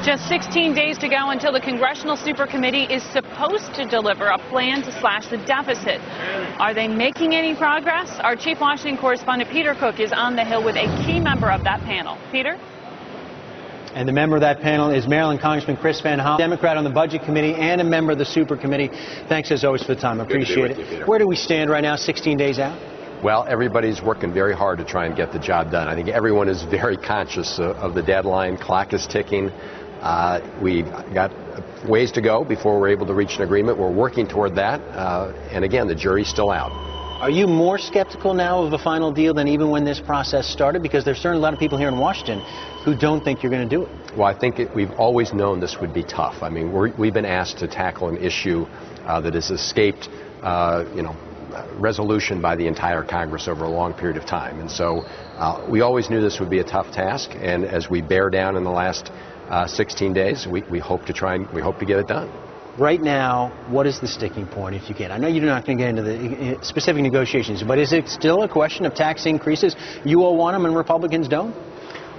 Just 16 days to go until the Congressional Super Committee is supposed to deliver a plan to slash the deficit. Are they making any progress? Our chief Washington correspondent Peter Cook is on the Hill with a key member of that panel. Peter? And the member of that panel is Maryland Congressman Chris Van Hollen, Democrat on the Budget Committee and a member of the Super Committee. Thanks as always for the time. I appreciate it. Where do we stand right now, 16 days out? Well, everybody's working very hard to try and get the job done. I think everyone is very conscious of the deadline. Clock is ticking. We've got ways to go before we're able to reach an agreement. We're working toward that. And again, the jury's still out. Are you more skeptical now of a final deal than even when this process started? Because there's certainly a lot of people here in Washington who don't think you're going to do it. Well, I think we've always known this would be tough. I mean, we've been asked to tackle an issue that has escaped, resolution by the entire Congress over a long period of time. And so we always knew this would be a tough task. And as we bear down in the last 16 days, we hope to get it done. Right now, what is the sticking point if you can? I know you're not going to get into the specific negotiations, but is it still a question of tax increases? You all want them and Republicans don't?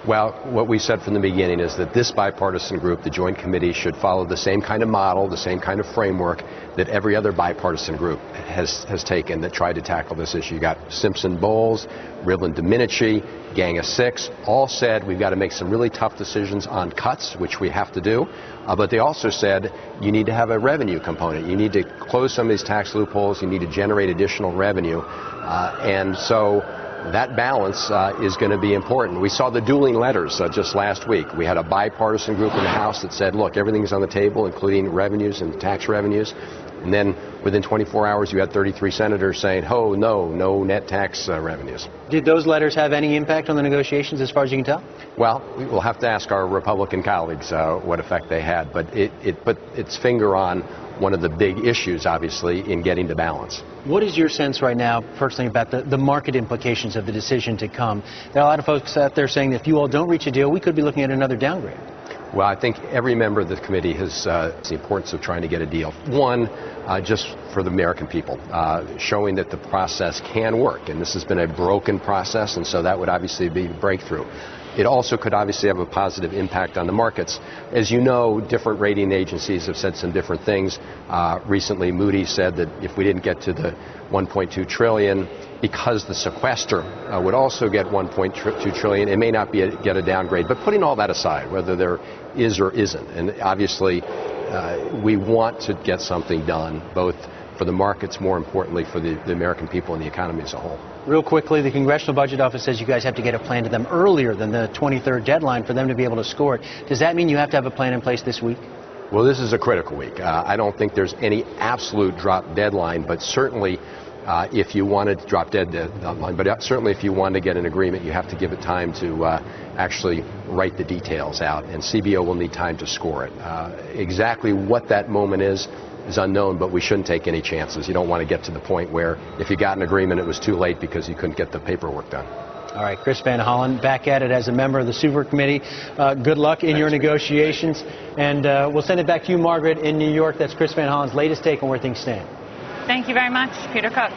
Well, what we said from the beginning is that this bipartisan group, the Joint Committee, should follow the same kind of model, the same kind of framework that every other bipartisan group has taken that tried to tackle this issue. You got Simpson-Bowles, Rivlin-Domenici, Gang of Six, all said we've got to make some really tough decisions on cuts, which we have to do. But they also said you need to have a revenue component. You need to close some of these tax loopholes. You need to generate additional revenue. And so that balance is going to be important. We saw the dueling letters just last week. We had a bipartisan group in the House that said, look, everything's on the table, including revenues and tax revenues. And then within 24 hours, you had 33 senators saying, oh, no net tax revenues. Did those letters have any impact on the negotiations as far as you can tell? Well, we'll have to ask our Republican colleagues what effect they had. But it put its finger on one of the big issues, obviously, in getting to balance. What is your sense right now, personally, about the market implications of the decision to come? There are a lot of folks out there saying that if you all don't reach a deal, we could be looking at another downgrade. Well, I think every member of the committee has the importance of trying to get a deal. One, just for the American people, showing that the process can work. And this has been a broken process, and so that would obviously be a breakthrough. It also could obviously have a positive impact on the markets. As you know, different rating agencies have said some different things. Recently, Moody's said that if we didn't get to the $1.2 trillion, because the sequester would also get $1.2 trillion, it may not get a downgrade. But putting all that aside, whether there is or isn't, and obviously we want to get something done, both for the markets, more importantly for the American people and the economy as a whole. Real quickly, the Congressional Budget Office says you guys have to get a plan to them earlier than the 23rd deadline for them to be able to score it. Does that mean you have to have a plan in place this week? Well, this is a critical week. I don't think there's any absolute drop deadline, but certainly if you wanted to drop deadline, but certainly if you want to get an agreement, you have to give it time to actually write the details out, and CBO will need time to score it. Exactly what that moment is unknown, but we shouldn't take any chances. You don't want to get to the point where if you got an agreement, it was too late because you couldn't get the paperwork done. All right, Chris Van Hollen, back at it as a member of the Super Committee. Good luck in your negotiations. And we'll send it back to you, Margaret, in New York. That's Chris Van Hollen's latest take on where things stand. Thank you very much, Peter Cook.